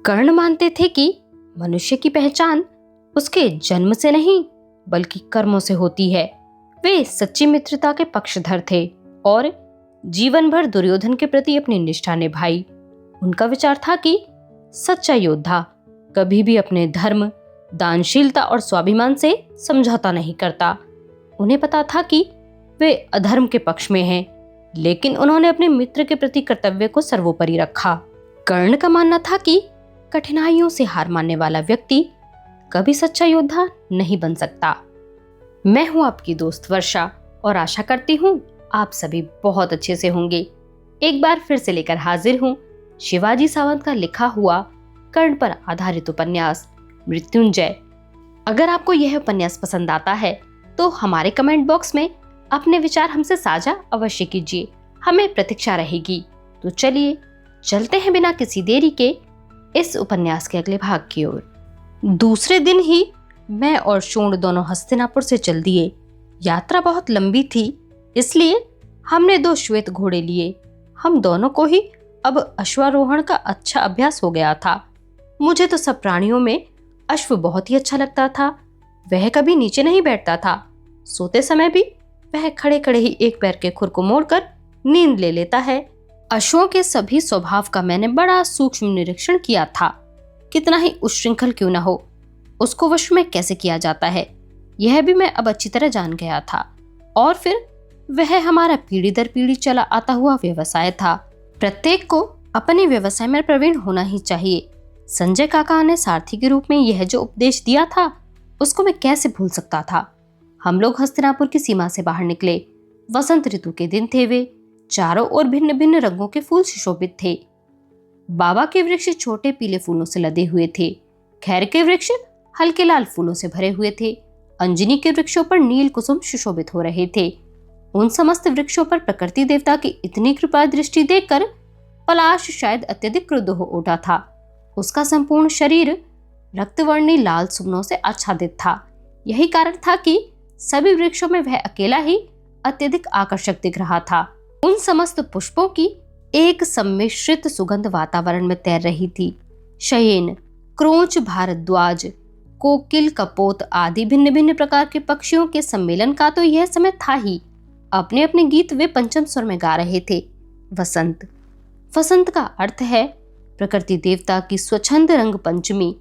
कर्ण मानते थे कि मनुष्य की पहचान उसके जन्म से नहीं बल्कि कर्मों से होती है। वे सच्ची मित्रता के पक्षधर थे और जीवन भर दुर्योधन के प्रति अपनी निष्ठा निभाई। उनका विचार था कि सच्चा योद्धा कभी भी अपने धर्म, दानशीलता और स्वाभिमान से समझौता नहीं करता। उन्हें पता था कि वे अधर्म के पक्ष में हैं, लेकिन उन्होंने अपने मित्र के प्रति कर्तव्य को सर्वोपरि रखा। कर्ण का मानना था कि कठिनाइयों से हार मानने वाला व्यक्ति कभी सच्चा योद्धा नहीं बन सकता। मैं हूं आपकी दोस्त वर्षा और आशा करती हूं आप सभी बहुत अच्छे से होंगे। एक बार फिर से लेकर हाजिर हूं शिवाजी सावंत का लिखा हुआ कर्ण पर आधारित उपन्यास मृत्युंजय। अगर आपको यह उपन्यास पसंद आता है तो हमारे कमेंट बॉक्स में अपने विचार हमसे साझा अवश्य कीजिए, हमें प्रतीक्षा रहेगी। तो चलिए चलते हैं बिना किसी देरी के इस उपन्यास के अगले भाग की ओर। दूसरे दिन ही मैं और शोण दोनों हस्तिनापुर से चल दिए। यात्रा बहुत लंबी थी, इसलिए हमने 2 श्वेत घोड़े लिए। हम दोनों को ही अब अश्वारोहण का अच्छा अभ्यास हो गया था। मुझे तो सब प्राणियों में अश्व बहुत ही अच्छा लगता था। वह कभी नीचे नहीं बैठता था। सोते समय भी वह खड़े खड़े ही एक पैर के खुर को मोड़कर नींद ले लेता है। अश्वों के सभी स्वभाव का मैंने बड़ा सूक्ष्म निरीक्षण किया था। कितना ही उच्छृंखल क्यों न हो, उसको वश में कैसे किया जाता है यह भी मैं अब अच्छी तरह जान गया था। और फिर वह हमारा पीढ़ी दर पीढ़ी चला आता हुआ व्यवसाय था। प्रत्येक को अपने व्यवसाय में प्रवीण होना ही चाहिए। संजय काका ने सारथी के रूप में यह जो उपदेश दिया था उसको मैं कैसे भूल सकता था। हम लोग हस्तिनापुर की सीमा से बाहर निकले। वसंत ऋतु के दिन थे वे। चारों ओर भिन्न भिन्न रंगों के फूल सुशोभित थे। बाबा के वृक्ष छोटे पीले फूलों से लदे हुए थे। खैर के वृक्ष हल्के लाल फूलों से भरे हुए थे। अंजनी के वृक्षों पर नील कुसुम सुशोभित हो रहे थे। उन समस्त वृक्षों पर प्रकृति देवता की इतनी कृपा दृष्टि देखकर पलाश शायद अत्यधिक क्रुद्ध हो उठा था। उसका संपूर्ण शरीर रक्तवर्णी लाल सुमनों से आच्छादित था। यही कारण था कि सभी वृक्षों में वह अकेला ही अत्यधिक आकर्षक दिख रहा था। उन समस्त पुष्पों की एक सम्मिश्रित सुगंध वातावरण में तैर रही थी। शयेन, क्रोंच, भारद्वाज, कोकिल, कपोत आदि भिन्न भिन्न प्रकार के पक्षियों के सम्मेलन का तो यह समय था ही। अपने अपने गीत वे पंचम स्वर में गा रहे थे। वसंत। वसंत का अर्थ है प्रकृति देवता की स्वच्छंद रंग पंचमी।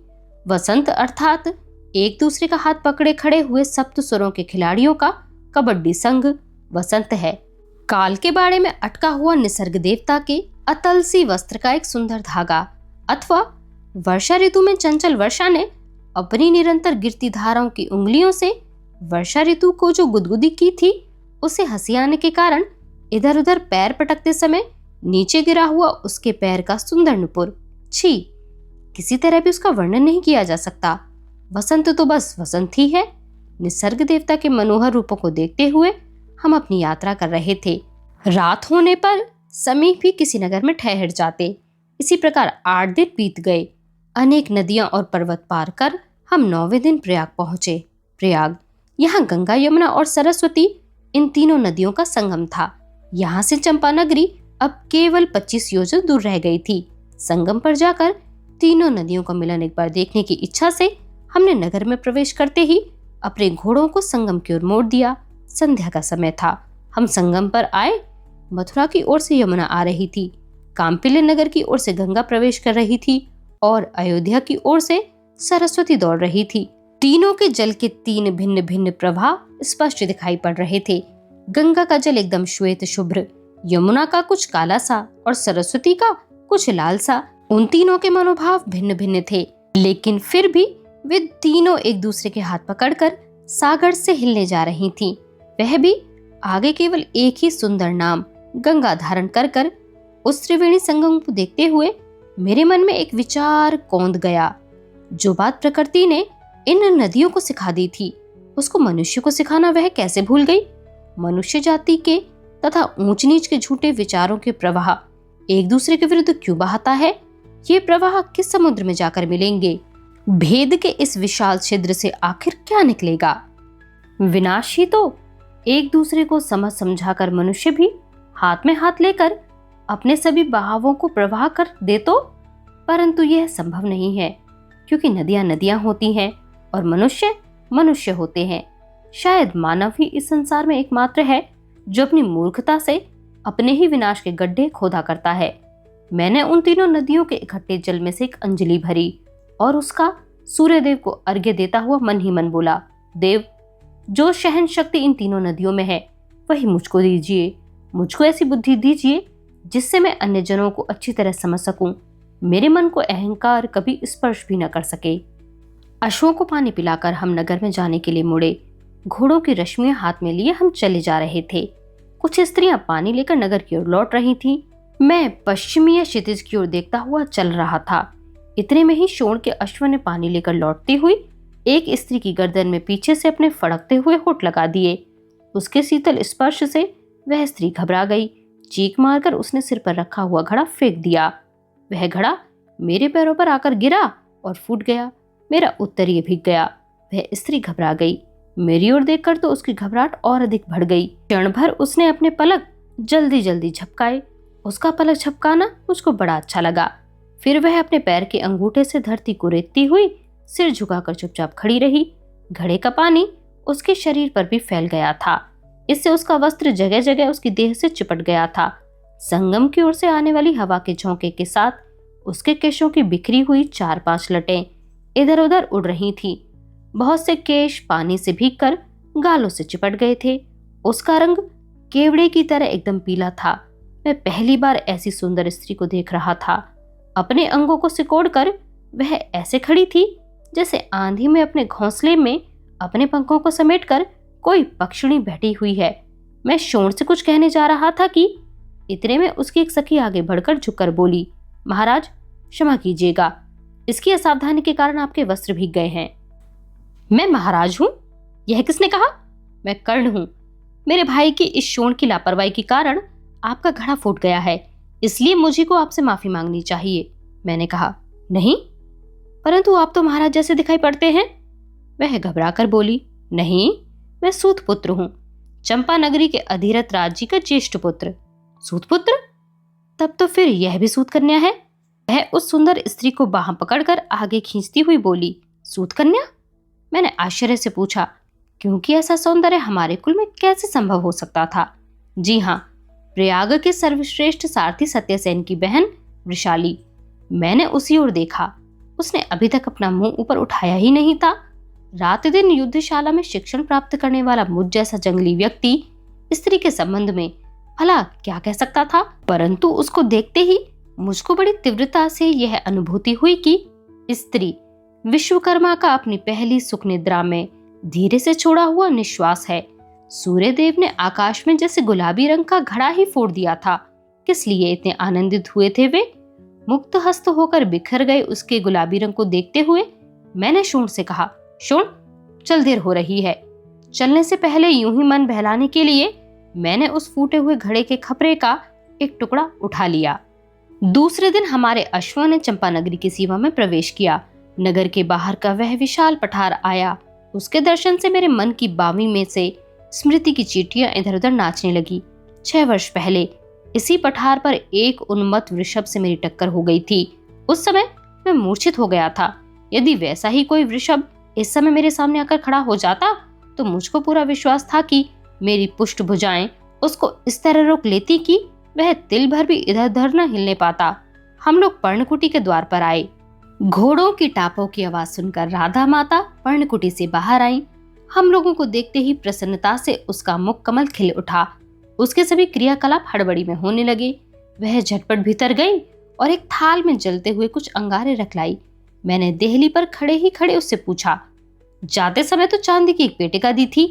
वसंत अर्थात एक दूसरे का हाथ पकड़े खड़े हुए सप्त स्वरों के खिलाड़ियों का कबड्डी संघ वसंत है। काल के बाड़े में अटका हुआ निसर्ग देवता के अतल सी वस्त्र का एक सुंदर धागा, अथवा वर्षा ऋतु में चंचल वर्षा ने अपनी निरंतर गिरती धाराओं की उंगलियों से वर्षा ऋतु को जो गुदगुदी की थी उसे हंसी आने के कारण इधर उधर पैर पटकते समय नीचे गिरा हुआ उसके पैर का सुंदर नुपुर। छी, किसी तरह भी उसका वर्णन नहीं किया जा सकता। वसंत तो बस वसंत ही है। निसर्ग देवता के मनोहर रूपों को देखते हुए हम अपनी यात्रा कर रहे थे। रात होने पर समीप ही किसी नगर में ठहर जाते। इसी प्रकार 8 दिन बीत गए। अनेक नदियां और पर्वत पार कर हम 9वें दिन प्रयाग पहुंचे। प्रयाग, यहाँ गंगा, यमुना और सरस्वती इन तीनों नदियों का संगम था। यहाँ से चंपानगरी अब केवल 25 योजन दूर रह गई थी। संगम पर जाकर तीनों नदियों का मिलन एक बार देखने की इच्छा से हमने नगर में प्रवेश करते ही अपने घोड़ों को संगम की ओर मोड़ दिया। संध्या का समय था। हम संगम पर आए। मथुरा की ओर से यमुना आ रही थी। कांपिल्य नगर की ओर से गंगा प्रवेश कर रही थी और अयोध्या की ओर से सरस्वती दौड़ रही थी। तीनों के जल के 3 भिन्न भिन्न प्रवाह स्पष्ट दिखाई पड़ रहे थे। गंगा का जल एकदम श्वेत शुभ्र, यमुना का कुछ काला सा और सरस्वती का कुछ लाल सा। उन तीनों के मनोभाव भिन्न भिन्न थे, लेकिन फिर भी वे तीनों एक दूसरे के हाथ पकड़कर सागर से हिलने जा रही थीं। वह भी आगे केवल एक ही सुंदर नाम गंगा धारण कर कर। उस त्रिवेणी संगम को देखते हुए मेरे मन में एक विचार कौंध गया। जो बात प्रकृति ने इन नदियों को सिखा दी थी उसको मनुष्य को सिखाना वह कैसे भूल गई। मनुष्य जाति के तथा ऊंच नीच के झूठे विचारों के प्रवाह एक दूसरे के विरुद्ध क्यों बहाता है। ये प्रवाह किस समुद्र में जाकर मिलेंगे। भेद के इस विशाल छिद्र से आखिर क्या निकलेगा। विनाश ही तो। एक दूसरे को समझ समझाकर मनुष्य भी हाथ में हाथ लेकर अपने सभी बहावों को प्रवाह कर दे तो परंतु यह संभव नहीं है, क्योंकि नदियां नदियां होती हैं और मनुष्य मनुष्य होते हैं। शायद मानव ही इस संसार में एकमात्र है जो अपनी मूर्खता से अपने ही विनाश के गड्ढे खोदा करता है। मैंने उन तीनों नदियों के इकट्ठे जल में से एक अंजलि भरी और उसका सूर्यदेव को अर्घ्य देता हुआ मन ही मन बोला, देव, जो सहन शक्ति इन तीनों नदियों में है वही मुझको दीजिए। मुझको ऐसी बुद्धि दीजिए जिससे मैं अन्य जनों को अच्छी तरह समझ सकूं। मेरे मन को अहंकार कभी स्पर्श भी न कर सके। अश्वों को पानी पिलाकर हम नगर में जाने के लिए मुड़े। घोड़ों की रश्मियां हाथ में लिए हम चले जा रहे थे। कुछ स्त्रियां पानी लेकर नगर की ओर लौट रही थीं। मैं पश्चिमी क्षितिज की ओर देखता हुआ चल रहा था। इतने में ही शोण के अश्व ने पानी लेकर लौटती हुई एक स्त्री की गर्दन में पीछे से अपने फड़कते हुए होठ लगा दिए। उसके शीतल स्पर्श से वह स्त्री घबरा गई। चीख मारकर उसने सिर पर रखा हुआ घड़ा फेंक दिया। वह घड़ा मेरे पैरों पर आकर गिरा और फूट गया। मेरा उत्तरीय भीग गया। वह स्त्री घबरा गई। मेरी ओर देखकर तो उसकी घबराहट और अधिक बढ़ गई। क्षण भर उसने अपने पलक जल्दी जल्दी झपकाए। उसका पलक झपकाना मुझको बड़ा अच्छा लगा। फिर वह अपने पैर के अंगूठे से धरती को रेतती हुई सिर झुकाकर चुपचाप खड़ी रही। घड़े का पानी उसके शरीर पर भी फैल गया था। इससे उसका वस्त्र जगह जगह उसकी देह से चिपट गया था। संगम की ओर से आने वाली हवा के झोंके के साथ उसके केशों की बिखरी हुई 4-5 लटें इधर उधर उड़ रही थी। बहुत से केश पानी से भीगकर गालों से चिपट गए थे। उसका रंग केवड़े की तरह एकदम पीला था। मैं पहली बार ऐसी सुंदर स्त्री को देख रहा था। अपने अंगों को सिकोड़कर वह ऐसे खड़ी थी जैसे आंधी में अपने घोंसले में अपने पंखों को समेटकर कोई पक्षिणी बैठी हुई है। मैं शोण से कुछ कहने जा रहा था कि इतने में उसकी एक सखी आगे बढ़कर झुककर बोली, महाराज क्षमा कीजिएगा, इसकी असावधानी के कारण आपके वस्त्र भीग गए हैं। मैं महाराज हूं? यह किसने कहा? मैं कर्ण हूं। मेरे भाई की इस शोण की लापरवाही के कारण आपका घड़ा फूट गया है, इसलिए मुझे को आपसे माफी मांगनी चाहिए। मैंने कहा, नहीं, परंतु आप तो महाराज जैसे दिखाई पड़ते हैं। वह घबरा कर बोली, नहीं, मैं सूत पुत्र हूं, चंपा नगरी के अधिरथ राज्य का ज्येष्ठ पुत्र। सूत पुत्र? तब तो फिर यह भी सूत कन्या है। वह उस सुंदर स्त्री को बाह पकड़कर आगे खींचती हुई बोली, सूत कन्या? मैंने आश्चर्य से पूछा, क्योंकि ऐसा सौंदर्य हमारे कुल में कैसे संभव हो सकता था। जी हाँ, प्रयाग के सर्वश्रेष्ठ सारथी सत्यसेन की बहन वृषाली। मैंने उसी ओर देखा। उसने अभी तक अपना मुंह ऊपर उठाया ही नहीं था। रात दिन युद्धशाला में शिक्षण प्राप्त करने वाला मुझ जैसा जंगली व्यक्ति स्त्री के संबंध में भला क्या कह सकता था। परंतु उसको देखते ही मुझको बड़ी तीव्रता से यह अनुभूति हुई कि स्त्री विश्वकर्मा का अपनी पहली सुख निद्रा में धीरे से छोड़ा हुआ निश्वास है। सूर्यदेव ने आकाश में जैसे गुलाबी रंग का घड़ा ही फोड़ दिया था। किस लिए इतने आनंदित हुए थे वे? मुक्त हस्त होकर बिखर गए उसके गुलाबी रंग को देखते हुए मैंने शोण से कहा, शोण, चल देर हो रही है। चलने से पहले यूं ही मन बहलाने के लिए मैंने उस फूटे हुए घड़े के खपरे का एक टुकड़ा उठा लिया। दूसरे दिन हमारे अश्वों ने चंपा नगरी की सीमा में प्रवेश किया। नगर के बाहर का वह विशाल पठार आया। उसके दर्शन से मेरे मन की बावी में से स्मृति की चींटियां इधर उधर नाचने लगी। 6 वर्ष पहले इसी पठार पर एक उन्मत्त वृषभ से मेरी टक्कर हो गई थी। उस समय मैं मूर्छित हो गया था। यदि वैसा ही कोई वृषभ इस समय मेरे सामने आकर खड़ा हो जाता तो मुझको पूरा विश्वास था कि मेरी पुष्ट भुजाएं उसको इस तरह रोक लेती कि वह तिल भर भी इधर उधर न हिलने पाता। हम लोग पर्णकुटी के द्वार पर आए। घोड़ों की टापों की आवाज सुनकर राधा माता पर्णकुटी से बाहर आई। हम लोगों को देखते ही प्रसन्नता से उसका मुख कमल खिल उठा। उसके सभी क्रियाकलाप हड़बड़ी में होने लगे। वह झटपट भीतर गई और एक थाल में जलते हुए कुछ अंगारे रख लाई। मैंने देहली पर खड़े ही खड़े उससे पूछा, जाते समय तो चांदी की एक पेटिका दी थी,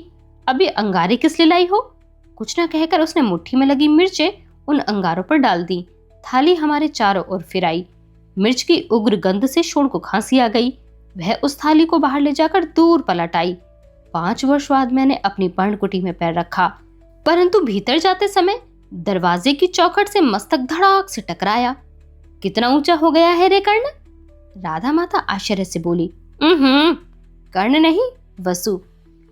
अब ये अंगारे किस लिए लाई हो? कुछ न कहकर उसने मुट्ठी में लगी मिर्चें उन अंगारों पर डाल दी। थाली हमारे चारों ओर फिराई। मिर्च की उग्र गंध से शोण को खांसी आ गई। वह उस थाली को बाहर ले जाकर दूर पलट आई। 5 वर्ष बाद मैंने अपनी पर्णकुटी में पैर रखा, परंतु भीतर जाते समय दरवाजे की चौखट से मस्तक धड़ाक से टकराया। कितना ऊंचा हो गया है रे कर्ण? राधा माता आश्चर्य से बोली। कर्ण नहीं, वसु,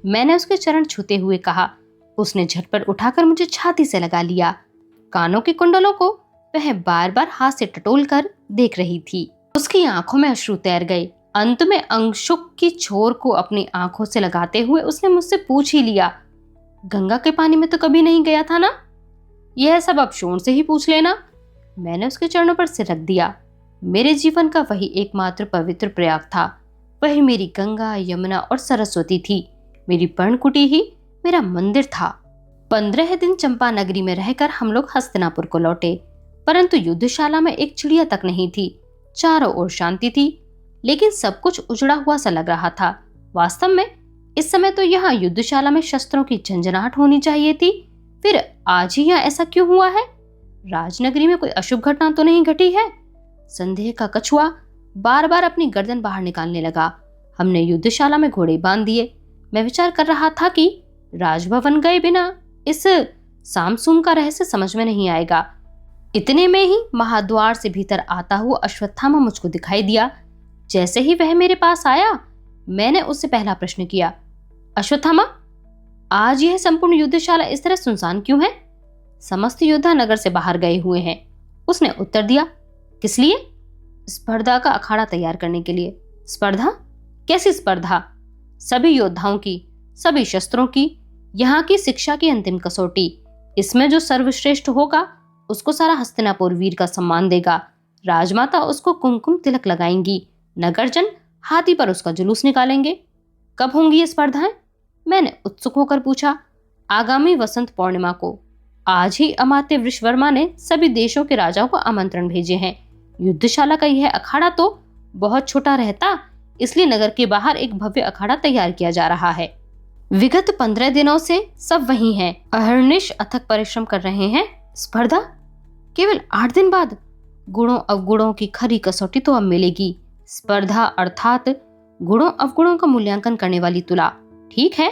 मैंने उसके चरण छूते हुए कहा। उसने झटपट उठाकर मुझे छाती से लगा लिया। कानों के कुंडलों को वह बार बार हाथ से टटोल कर देख रही थी। उसकी आंखों में अश्रु तैर गए। अंत में अंशुक की छोर को अपनी आंखों से लगाते हुए उसने मुझसे पूछ ही लिया, गंगा के पानी में तो कभी नहीं गया था ना? यह सब अब शोण से ही पूछ लेना। मैंने उसके चरणों पर सिर रख दिया। मेरे जीवन का वही एकमात्र पवित्र प्रयाग था। वही मेरी गंगा, यमुना और सरस्वती थी। मेरी पर्णकुटी ही मेरा मंदिर था। 15 दिन चंपा नगरी में रहकर हम लोग हस्तिनापुर को लौटे, परंतु युद्धशाला में एक चिड़िया तक नहीं थी। चारों ओर शांति थी, लेकिन सब कुछ उजड़ा हुआ सा लग रहा था। वास्तव में इस समय तो यहाँ युद्धशाला में शस्त्रों की झंझनाहट होनी चाहिए थी। फिर आज ही यहाँ ऐसा क्यों हुआ है? राजनगरी में कोई अशुभ घटना तो नहीं घटी है? संदेह का कछुआ बार बार अपनी गर्दन बाहर निकालने लगा। हमने युद्धशाला में घोड़े बांध दिए। मैं विचार कर रहा था कि राजभवन गए बिना इस सामसूम का रहस्य समझ में नहीं आएगा। इतने में ही महाद्वार से भीतर आता हुआ अश्वत्थामा मुझको दिखाई दिया। जैसे ही वह मेरे पास आया, मैंने उससे पहला प्रश्न किया, अश्वत्थामा, आज यह संपूर्ण युद्धशाला इस तरह सुनसान क्यों है? समस्त योद्धा नगर से बाहर गए हुए हैं। उसने उत्तर दिया, किस लिए? स्पर्धा का अखाड़ा तैयार करने के लिए। स्पर्धा? कैसी स्पर्धा? सभी योद्धाओं की, सभी शस्त्रों की, यहाँ की शिक्षा की अंतिम कसौटी। इसमें जो सर्वश्रेष्ठ होगा उसको सारा हस्तिनापुर वीर का सम्मान देगा। राजमाता उसको कुमकुम तिलक लगाएंगी। नगरजन हाथी पर उसका जुलूस निकालेंगे। कब होंगी ये स्पर्धाएं? मैंने उत्सुक होकर पूछा। आगामी वसंत पूर्णिमा को। आज ही अमात्य वृषवर्मा ने सभी देशों के राजाओं को आमंत्रण भेजे हैं। युद्धशाला का यह अखाड़ा तो बहुत छोटा रहता, इसलिए नगर के बाहर एक भव्य अखाड़ा तैयार किया जा रहा है। विगत 15 दिनों से सब वही हैं, अहर्निश अथक परिश्रम कर रहे हैं। स्पर्धा केवल 8 दिन बाद? गुणों अवगुणों की खरी कसौटी तो अब मिलेगी। स्पर्धा अर्थात गुणों अवगुणों का मूल्यांकन करने वाली तुला। ठीक है,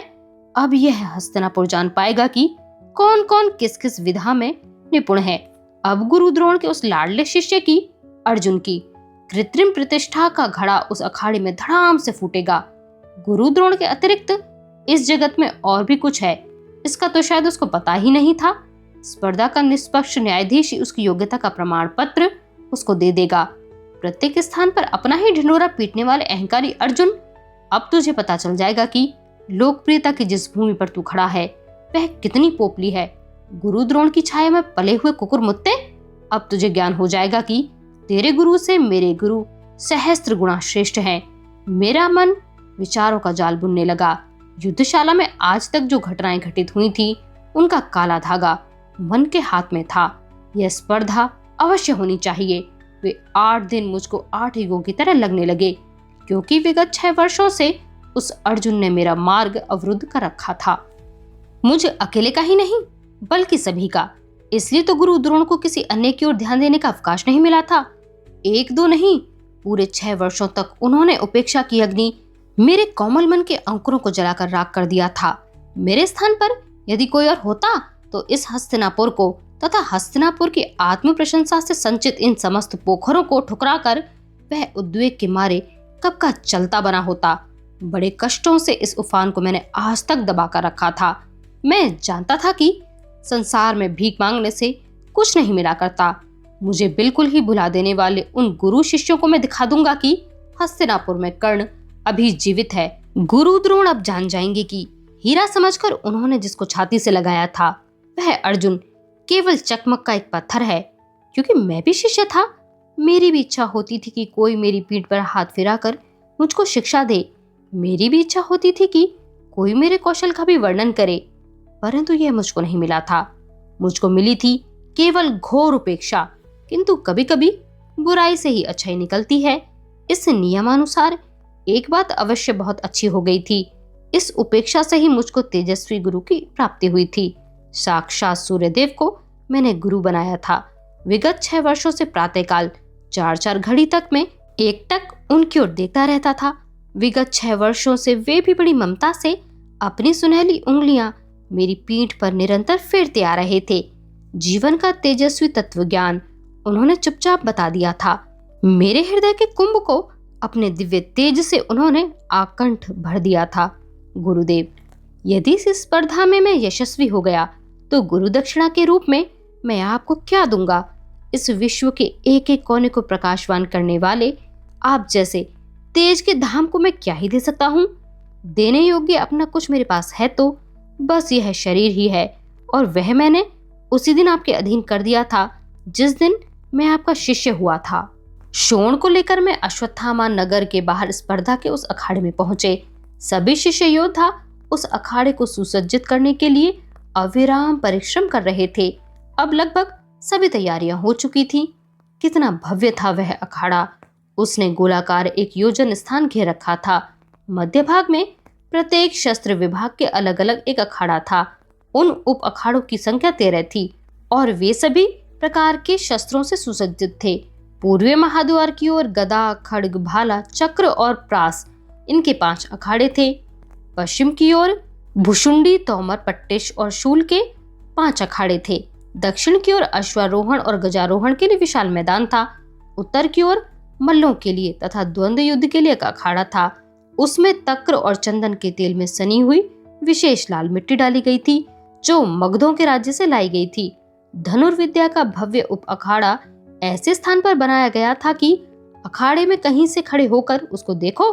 अब यह हस्तिनापुर जान पाएगा कि कौन कौन किस किस विधा में निपुण है। अब गुरु द्रोण के उस लाडले शिष्य की, अर्जुन की कृत्रिम प्रतिष्ठा का घड़ा उस अखाड़े में धड़ाम से फूटेगा। गुरु द्रोण के अतिरिक्त इस जगत में और भी कुछ है, इसका तो शायद उसको पता ही नहीं था। स्पर्धा का निष्पक्ष न्यायाधीश ही उसकी योग्यता का प्रमाण पत्र उसको दे देगा। प्रत्येक स्थान पर अपना ही ढिंढोरा पीटने वाले अहंकारी अर्जुन, अब तुझे पता चल जाएगा कि लोकप्रियता की जिस भूमि पर तू खड़ा है वह कितनी पोपली है। गुरु द्रोण की छाया में पले हुए कुकुर मुत्ते, अब तुझे ज्ञान हो जाएगा कि तेरे गुरु से मेरे गुरु सहस्त्र गुणा श्रेष्ठ हैं। मेरा मन विचारों का जाल बुनने लगा। युद्धशाला में आज तक जो घटनाएं घटित हुई थी, उनका काला धागा मन के हाथ में था। यह स्पर्धा अवश्य होनी चाहिए। वे 8 दिन मुझको 8 युगों की तरह लगने लगे, क्योंकि विगत 6 वर्षों से उस अर्जुन ने मेरा मार्ग अवरुद्ध कर रखा था। मुझे अकेले का ही नहीं, बल्कि सभी का। इसलिए तो गुरु द्रोण को किसी अन्य की ओर ध्यान देने का अवकाश नहीं मिला था। 1-2 नहीं, पूरे 6 वर्षों तक उन्होंने उपेक्षा की अग्नि मेरे कोमल मन के अंकुरों को जलाकर राख कर दिया था। मेरे स्थान पर यदि कोई और होता तो इस हस्तिनापुर को तथा हस्तिनापुर की आत्म प्रशंसा से संचित इन समस्त पोखरों को ठुकराकर वह उद्वेग के मारे कब का चलता बना होता। बड़े कष्टों से इस उफान को मैंने आज तक दबा कर रखा था। मैं जानता था कि संसार में भीख मांगने से कुछ नहीं मिला करता। मुझे बिल्कुल ही भुला देने वाले उन गुरु शिष्यों को मैं दिखा दूंगा कि हस्तिनापुर में कर्ण अभी जीवित है। गुरु द्रोण अब जान जाएंगे कि हीरा समझकर उन्होंने जिसको छाती से लगाया था वह अर्जुन केवल चकमक का एक पत्थर है। क्योंकि मैं भी शिष्य था, मेरी भी इच्छा होती थी कि कोई मेरी पीठ पर हाथ फिराकर मुझको शिक्षा दे। मेरी भी इच्छा होती थी कि कोई मेरे कौशल का भी वर्णन करे, परंतु यह मुझको नहीं मिला था। मुझको मिली थी केवल घोर उपेक्षा। किंतु कभी कभी बुराई से ही अच्छाई निकलती है। इस नियमानुसार एक बात अवश्य बहुत अच्छी हो गई थी। इस उपेक्षा से ही मुझको तेजस्वी गुरु की प्राप्ति हुई थी। साक्षात सूर्यदेव को मैंने गुरु बनाया था। विगत 6 वर्षों से प्रातःकाल 4-4 घड़ी तक में एकटक उनकी ओर देखता रहता था। विगत 6 वर्षों से वे भी बड़ी ममता से अपनी सुनहली उंगलियां मेरी पीठ पर निरंतर फेरते आ रहे थे। जीवन का तेजस्वी तत्व ज्ञान उन्होंने चुपचाप बता दिया था। मेरे हृदय के कुंभ को अपने दिव्य तेज से उन्होंने आकंठ भर दिया था। गुरुदेव, यदि इस स्पर्धा में मैं यशस्वी हो गया तो गुरु दक्षिणा के रूप में मैं आपको क्या दूंगा? इस विश्व के एक एक कोने को प्रकाशवान करने वाले आप जैसे तेज के धाम को मैं क्या ही दे सकता हूँ। देने योग्य अपना कुछ मेरे पास है तो बस यह शरीर ही है, और वह मैंने उसी दिन आपके अधीन कर दिया था जिस दिन मैं आपका शिष्य हुआ था। शोण को लेकर मैं अश्वत्थामा नगर के बाहर स्पर्धा के उस अखाड़े में पहुंचे। सभी शिष्य योद्धा उस अखाड़े को सुसज्जित करने के लिए अविराम परिश्रम कर रहे थे। अब लगभग सभी तैयारियां हो चुकी थी। कितना भव्य था वह अखाड़ा। उसने गोलाकार एक योजन स्थान घेर रखा था। मध्य भाग में प्रत्येक शस्त्र विभाग के अलग अलग एक अखाड़ा था। उन उप अखाड़ों की संख्या 13 थी और वे सभी प्रकार के शस्त्रों से सुसज्जित थे। पूर्वी महाद्वार की ओर गदा, खड्ग, भाला, चक्र और प्रास, इनके 5 अखाड़े थे। पश्चिम की ओर भुशुंडी, तोमर, पट्टिश और शूल के 5 अखाड़े थे। दक्षिण की ओर अश्वारोहण और गजारोहण के लिए विशाल मैदान था। उत्तर की ओर मल्लों के लिए तथा द्वंद्व युद्ध के लिए एक अखाड़ा था। उसमें तक्र और चंदन के तेल में सनी हुई विशेष लाल मिट्टी डाली गई थी जो मगधों के राज्य से लाई गई थी। धनुर्विद्या का भव्य उप अखाड़ा ऐसे स्थान पर बनाया गया था कि अखाड़े में कहीं से खड़े होकर उसको देखो,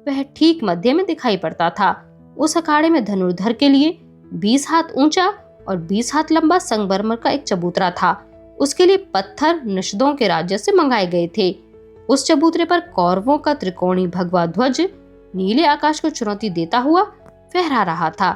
वह ठीक मध्य में दिखाई पड़ता था। उस अखाड़े में धनुर्धर के लिए 20 हाथ ऊंचा और 20 हाथ लंबा संगमरमर का एक चबूतरा था। उसके लिए पत्थर निषदों के राज्य से मंगाए गए थे। उस चबूतरे पर कौरवों का त्रिकोणी भगवा ध्वज नीले आकाश को चुनौती देता हुआ फहरा रहा था।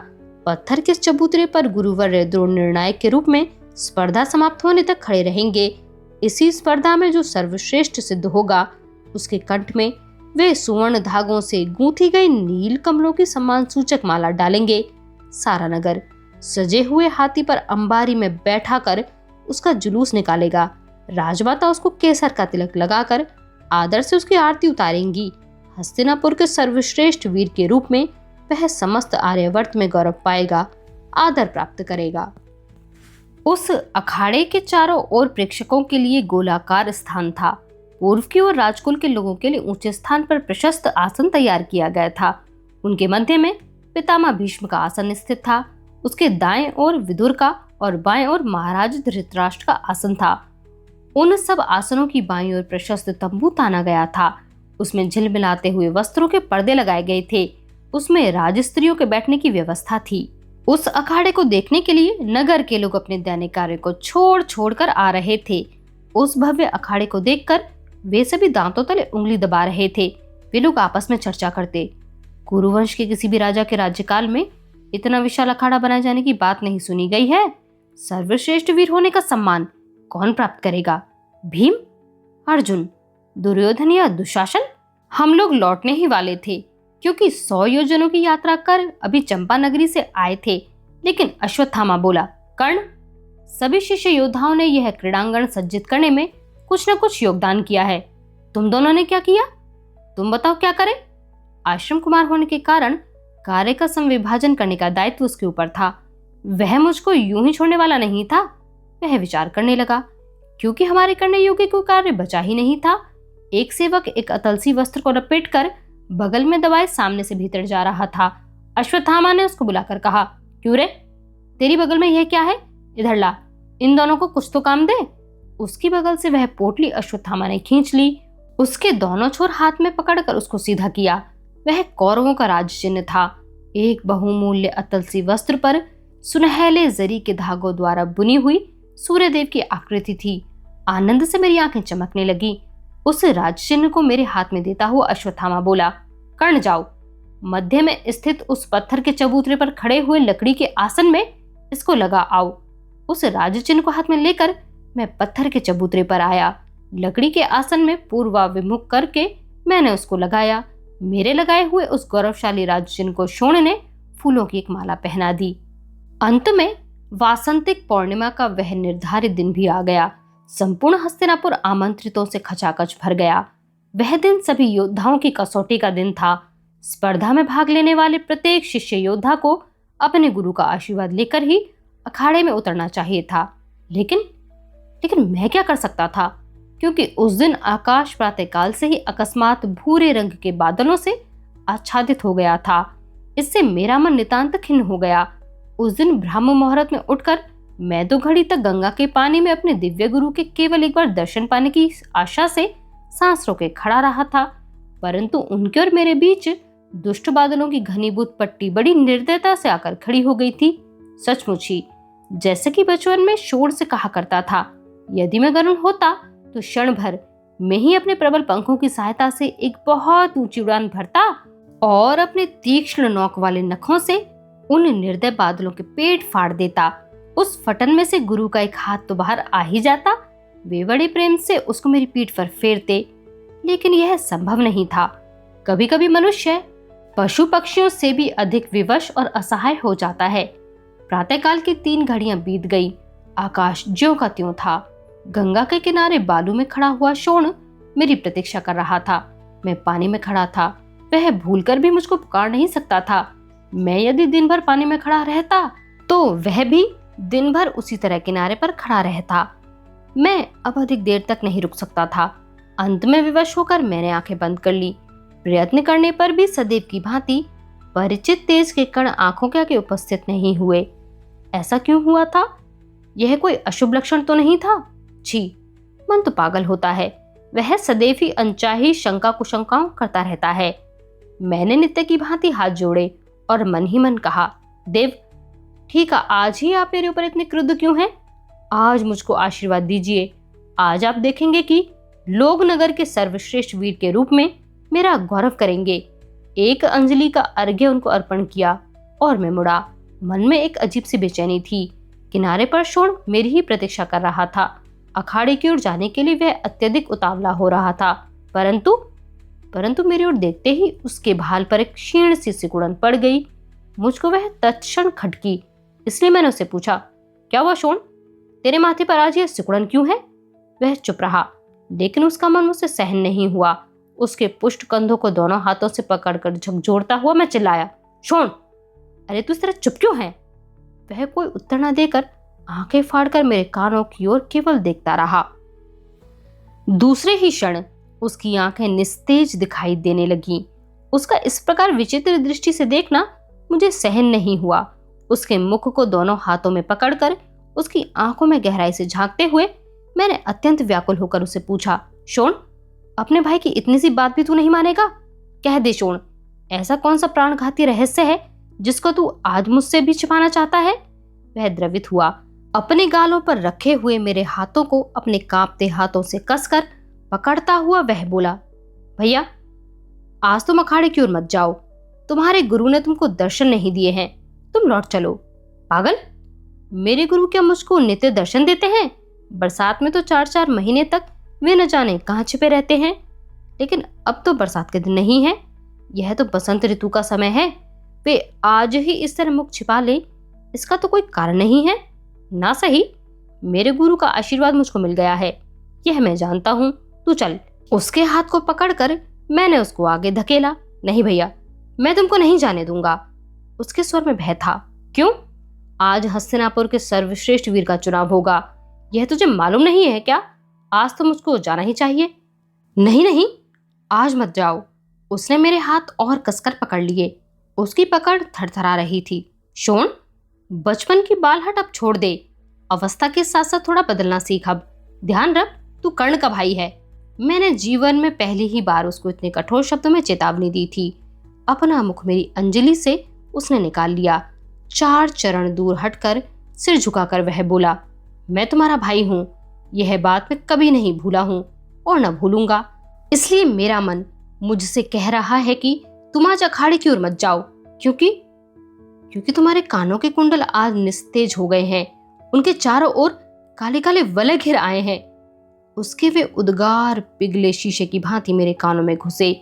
पत्थर के चबूतरे पर गुरुवर द्रोण निर्णायक के रूप में स्पर्धा समाप्त होने तक खड़े रहेंगे। इसी स्पर्धा में जो सर्वश्रेष्ठ सिद्ध होगा उसके कंठ में वे सुवर्ण धागों से गूंथी गई नील कमलों की सम्मान सूचक माला डालेंगे। सारा नगर सजे हुए हाथी पर अंबारी में बैठा कर उसका जुलूस निकालेगा। राजमाता उसको केसर का तिलक लगाकर आदर से उसकी आरती उतारेंगी। हस्तिनापुर के सर्वश्रेष्ठ वीर के रूप में वह समस्त आर्यावर्त में गौरव पाएगा, आदर प्राप्त करेगा। उस अखाड़े के चारों ओर प्रेक्षकों के लिए गोलाकार स्थान था। पूर्व की ओर राजकुल के लोगों के लिए ऊंचे स्थान पर प्रशस्त आसन तैयार किया गया था। उनके मध्य में पितामह भीष्म का आसन स्थित था। उसके दाएं ओर विदुर का और बाएं ओर महाराज धृतराष्ट्र का आसन था। उन सब आसनों की बाईं ओर प्रशस्त तंबू ताना गया था। उसमें झिलमिलाते हुए वस्त्रों के पर्दे लगाए गए थे। उसमें राजस्त्रियों के बैठने की व्यवस्था थी। उस अखाड़े को देखने के लिए नगर के लोग अपने दैनिक कार्य को छोड़ छोड़ कर आ रहे थे। उस भव्य अखाड़े को देखकर वे सभी दांतों तले उंगली दबा रहे थे। वे लोग आपस में चर्चा करते, कुरुवंश के किसी भी राजा के राज्यकाल में इतना विशाल अखाड़ा बनाए जाने की बात नहीं सुनी गई है। सर्वश्रेष्ठ वीर होने का सम्मान कौन प्राप्त करेगा? भीम, अर्जुन, दुर्योधन या दुशासन? हम लोग लौटने ही वाले थे क्योंकि 100 योजनों की यात्रा कर अभी चंपा नगरी से आए थे। लेकिन अश्वत्थामा बोला, कर्ण, सभी शिष्य योद्धाओं ने यह क्रीड़ांगण सज्जित करने में कुछ न कुछ योगदान किया है। तुम दोनों ने क्या किया? तुम बताओ क्या करें? आश्रम कुमार होने के कारण कार्य का संविभाजन करने का दायित्व उसके ऊपर था। वह मुझको यूं ही छोड़ने वाला नहीं था। वह विचार करने लगा, क्योंकि हमारे करने योग्य कोई कार्य बचा ही नहीं था। एक सेवक एक अतलसी वस्त्र को लपेटकर बगल में दबाए सामने से भीतर जा रहा था। अश्वत्थामा ने उसको बुलाकर कहा, क्यों रे, तेरी बगल में यह क्या है? इधर ला, इन दोनों को कुछ तो काम दे। उसकी बगल से वह पोटली अश्वत्थामा ने खींच ली। उसके दोनों छोर हाथ में पकड़कर उसको सीधा किया। वह कौरवों का राज चिन्ह था। एक बहुमूल्य अतलसी वस्त्र पर सुनहले जरी के धागों द्वारा बुनी हुई सूर्यदेव की आकृति थी। आनंद से मेरी आंखें चमकने लगी। उस राज चिन्ह को मेरे हाथ में देता हुआ अश्वत्थामा बोला, कर्ण, जाओ, मध्य में स्थित उस पत्थर के चबूतरे पर खड़े हुए लकड़ी के आसन में इसको लगा आओ। उस राज चिन्ह को हाथ में लेकर मैं पत्थर के चबूतरे पर आया। लकड़ी के आसन में पूर्वाभिमुख करके मैंने उसको लगाया। मेरे लगाए हुए उस गौरवशाली राज चिन्ह को शोण ने फूलों की एक माला पहना दी। अंत में वासंतिक पूर्णिमा का वह निर्धारित दिन भी आ गया। संपूर्ण हस्तिनापुर आमंत्रितों से खचाखच भर गया। वह दिन सभी योद्धाओं की कसौटी का दिन था। स्पर्धा में भाग लेने वाले प्रत्येक शिष्य योद्धा को अपने गुरु का आशीर्वाद लेकर ही अखाड़े में उतरना चाहिए था। लेकिन मैं क्या कर सकता था, क्योंकि उस दिन आकाश प्रातःकाल से ही अकस्मात भूरे रंग के बादलों से आच्छादित हो गया था। इससे मेरा मन नितांत खिन्न हो गया। उस दिन ब्रह्म मुहूर्त में उठकर मैं 2 घड़ी तक गंगा के पानी में अपने दिव्य गुरु के केवल एक बार दर्शन पाने की आशा से सांस रोके खड़ा रहा था। परंतु उनके और मेरे बीच दुष्ट बादलों की घनीभूत पट्टी बड़ी निर्दयता से आकर खड़ी हो गई थी। सचमुच ही जैसे कि बचपन में शोर से कहा करता था, यदि मैं गरुड़ होता तो क्षण भर में ही अपने प्रबल पंखों की सहायता से एक बहुत ऊंची उड़ान भरता और अपने तीक्ष्ण नोक वाले नखों से उन निर्दय बादलों के पेट फाड़ देता। उस फटन में से गुरु का एक हाथ तो बाहर आ ही जाता। वे बड़े प्रेम से उसको मेरी पीठ पर फेरते, लेकिन यह संभव नहीं था। कभी कभी मनुष्य पशु पक्षियों से भी अधिक विवश और असहाय हो जाता है। प्रातःकाल की 3 घड़ियां बीत गई। आकाश ज्यों का त्यों था। गंगा के किनारे बालू में खड़ा हुआ शोण मेरी प्रतीक्षा कर रहा था। मैं पानी में खड़ा था। वह भूलकर भी मुझको पुकार नहीं सकता था। मैं यदि दिन भर पानी में खड़ा रहता तो वह भी दिन भर उसी तरह किनारे पर खड़ा रहता। मैं अब अधिक देर तक नहीं रुक सकता था। अंत में विवश होकर मैंने आंखें बंद कर ली। प्रयत्न करने पर भी सदैव की भांति परिचित तेज के कण आंखों के आगे उपस्थित नहीं हुए। ऐसा क्यों हुआ था? यह कोई अशुभ लक्षण तो नहीं था? छी, मन तो पागल होता है। वह सदैव ही अनचाही शंका कुशंकाओं करता रहता है। मैंने नित्य की भांति हाथ जोड़े और मन ही मन कहा, देव, ठीक है, आज ही आप मेरे ऊपर इतने क्रुद्ध क्यों हैं? आज मुझको आशीर्वाद दीजिए। आज आप देखेंगे कि लोग नगर के सर्वश्रेष्ठ वीर के रूप में मेरा गौरव करेंगे। एक अंजलि का अर्घ्य उनको अर्पण किया और मैं मुड़ा। मन में एक अजीब सी बेचैनी थी। किनारे पर शोण मेरी ही प्रतीक्षा कर रहा था। अखाड़े की ओर जाने के लिए वह अत्यधिक उतावला हो रहा था, परंतु मेरी ओर देखते ही उसके भाल पर एक क्षीण सी सिकुड़न पड़ गई। मुझको वह तत्क्षण खटकी। इसलिए मैंने उससे पूछा, क्या हुआ शोण, तेरे माथे पर आज यह सिकुड़न क्यों है? वह चुप रहा, लेकिन उसका मन मुझसे सहन नहीं हुआ। उसके पुष्ट कंधों को दोनों हाथों से पकड़कर झकझोरता हुआ मैं चिल्लाया, शोण, अरे तू इस तरह चुप क्यों है? वह कोई उत्तर न देकर आंखें फाड़कर मेरे कानों की ओर केवल देखता रहा। दूसरे ही क्षण उसकी आंखें निस्तेज दिखाई देने लगीं। उसका इस प्रकार विचित्र दृष्टि से देखना मुझे सहन नहीं हुआ। उसके मुख को दोनों हाथों में पकड़कर उसकी आंखों में गहराई से झांकते हुए मैंने अत्यंत व्याकुल होकर उसे पूछा, शोण, अपने भाई की इतनी सी बात भी तू नहीं मानेगा? कह दे शोण, ऐसा कौन सा प्राणघाती रहस्य है जिसको तू आज मुझसे भी छिपाना चाहता है? वह द्रवित हुआ। अपने गालों पर रखे हुए मेरे हाथों को अपने कांपते हाथों से कसकर पकड़ता हुआ वह बोला, भैया, आज तुम अखाड़े की ओर मत जाओ। तुम्हारे गुरु ने तुमको दर्शन नहीं दिए हैं, तुम लौट चलो। पागल, मेरे गुरु क्या मुझको नित्य दर्शन देते हैं? बरसात में तो 4-4 महीने तक वे न जाने कहाँ छिपे रहते हैं। लेकिन अब तो बरसात के दिन नहीं है, यह तो बसंत ऋतु का समय है। वे आज ही इस तरह मुख छिपा ले, इसका तो कोई कारण नहीं है ना। सही, मेरे गुरु का आशीर्वाद मुझको मिल गया है, यह मैं जानता हूँ। तू चल। उसके हाथ को पकड़कर मैंने उसको आगे धकेला। नहीं भैया, मैं तुमको नहीं जाने दूंगा। उसके स्वर में भय था। क्यों? आज हस्तिनापुर के सर्वश्रेष्ठ वीर का चुनाव होगा, यह तुझे मालूम नहीं है क्या? आज तो मुझको जाना ही चाहिए। नहीं नहीं, आज मत जाओ। उसने मेरे हाथ और कसकर पकड़ लिए। उसकी पकड़ थरथरा रही थी। शोण, बचपन की बालहट अब छोड़ दे। अवस्था के साथ साथ थोड़ा बदलना सीख। अब ध्यान रख, तू कर्ण का भाई है। मैंने जीवन में पहली ही बार उसको इतने कठोर शब्दों में चेतावनी दी थी। अपना मुख मेरी अंजलि से उसने निकाल लिया। 4 चरण दूर हटकर सिर झुकाकर वह बोला, मैं तुम्हारा भाई हूं। यह बात मैं कभी नहीं भूला हूं और न भूलूंगा। इसलिए मेरा मन मुझसे कह रहा है कि तुम आज अखाड़े की ओर मत जाओ, क्योंकि तुम्हारे कानों के कुंडल आज निस्तेज हो गए हैं। उनके चारों ओर काले काले वलय घिर आए हैं। उसके वे उद्गार पिघले शीशे की भांति मेरे कानों में घुसे।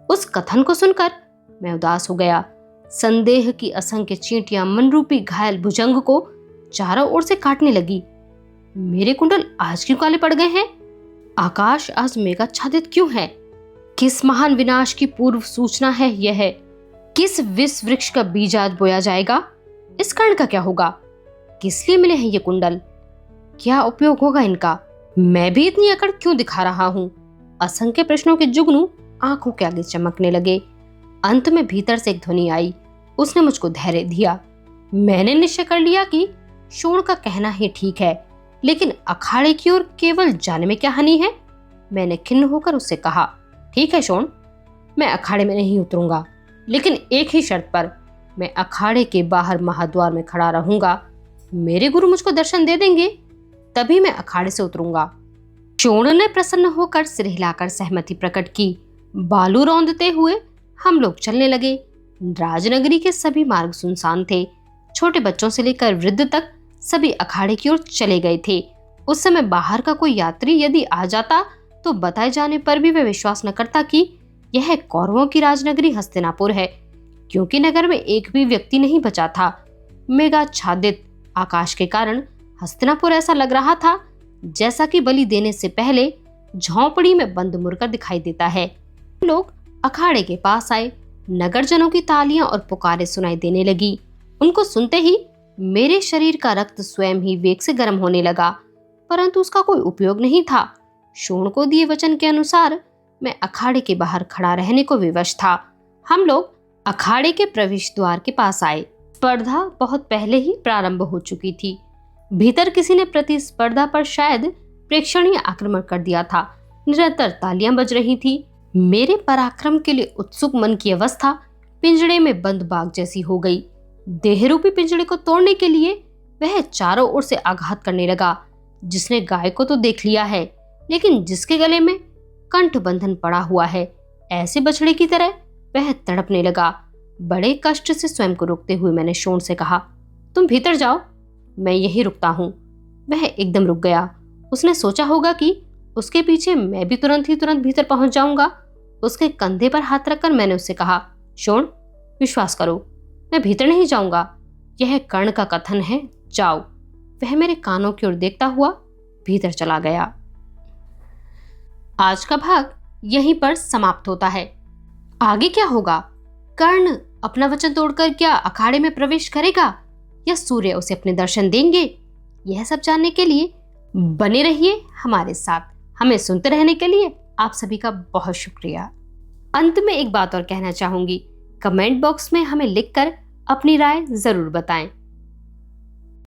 उस कथन को सुनकर मैं उदास हो गया। संदेह की असंख्य चींटियां मनरूपी घायल भुजंग को चारों ओर से काटने लगी। मेरे कुंडल आज क्यों काले पड़ गए हैं? आकाश आज मेघाच्छादित क्यों है? किस महान विनाश की पूर्व सूचना है यह? किस विष वृक्ष का बीज आज बोया जाएगा? इस कर्ण का क्या होगा? किस लिए मिले हैं ये कुंडल? क्या उपयोग होगा इनका? मैं भी इतनी अकड़ क्यों दिखा रहा हूँ? असंख्य प्रश्नों के जुगनू आंखों के आगे चमकने लगे। अंत में भीतर से एक ध्वनि आई। उसने मुझको धैर्य दिया। मैंने निश्चय कर लिया कि शोण का कहना ही ठीक है, लेकिन अखाड़े की ओर केवल जाने में क्या हानि है? मैंने खिन्न होकर उससे कहा, ठीक है शोण, मैं अखाड़े में नहीं उतरूंगा, लेकिन एक ही शर्त पर। मैं अखाड़े के बाहर महाद्वार में खड़ा रहूंगा। मेरे गुरु मुझको दर्शन दे देंगे, तभी मैं अखाड़े से उतरूंगा। शोण ने प्रसन्न होकर सिर हिलाकर सहमति प्रकट की। बालू रौंदते हुए हम लोग चलने लगे। राजनगरी के सभी मार्ग सुनसान थे। छोटे बच्चों से लेकर वृद्ध तक सभी अखाड़े की ओर चले गए थे। उस समय बाहर का कोई यात्री यदि आ जाता तो बताए जाने पर भी वह विश्वास न करता कि यह कौरवों की राजनगरी हस्तिनापुर है, क्योंकि नगर में एक भी व्यक्ति नहीं बचा था। मेघाच्छादित आकाश के कारण हस्तिनापुर ऐसा लग रहा था जैसा कि बलि देने से पहले झोंपड़ी में बंद मुर्गा दिखाई देता है। लोग अखाड़े के पास आए। नगरजनों की तालियां और पुकारें सुनाई देने लगी। उनको सुनते ही मेरे शरीर का रक्त स्वयं ही वेग से गर्म होने लगा, परंतु उसका कोई उपयोग नहीं था। शोण को दिए वचन के अनुसार मैं अखाड़े के बाहर खड़ा रहने को विवश था। हम लोग अखाड़े के प्रवेश द्वार के पास आए। स्पर्धा बहुत पहले ही प्रारंभ हो चुकी थी। भीतर किसी ने प्रतिस्पर्धा पर शायद प्रेक्षणीय आक्रमण कर दिया था। निरंतर तालियां बज रही थी। मेरे पराक्रम के लिए उत्सुक मन की अवस्था पिंजड़े में बंद बाघ जैसी हो गई। देहरूपी पिंजड़े को तोड़ने के लिए वह चारों ओर से आघात करने लगा। जिसने गाय को तो देख लिया है, लेकिन जिसके गले में कंठ बंधन पड़ा हुआ है, ऐसे बछड़े की तरह वह तड़पने लगा। बड़े कष्ट से स्वयं को रोकते हुए मैंने शोण से कहा, तुम भीतर जाओ, मैं यही रुकता हूँ। वह एकदम रुक गया। उसने सोचा होगा कि उसके पीछे मैं भी तुरंत भीतर पहुंच जाऊंगा। उसके कंधे पर हाथ रखकर मैंने उससे कहा, शोण, विश्वास करो, मैं भीतर नहीं जाऊंगा। यह कर्ण का कथन है, जाओ। वह मेरे कानों की ओर देखता हुआ भीतर चला गया। आज का भाग यहीं पर समाप्त होता है। आगे क्या होगा? कर्ण अपना वचन तोड़कर क्या अखाड़े में प्रवेश करेगा या सूर्य उसे अपने दर्शन देंगे? यह सब जानने के लिए बने रहिए हमारे साथ। हमें सुनते रहने के लिए आप सभी का बहुत शुक्रिया। अंत में एक बात और कहना चाहूंगी, कमेंट बॉक्स में हमें लिखकर अपनी राय जरूर बताएं।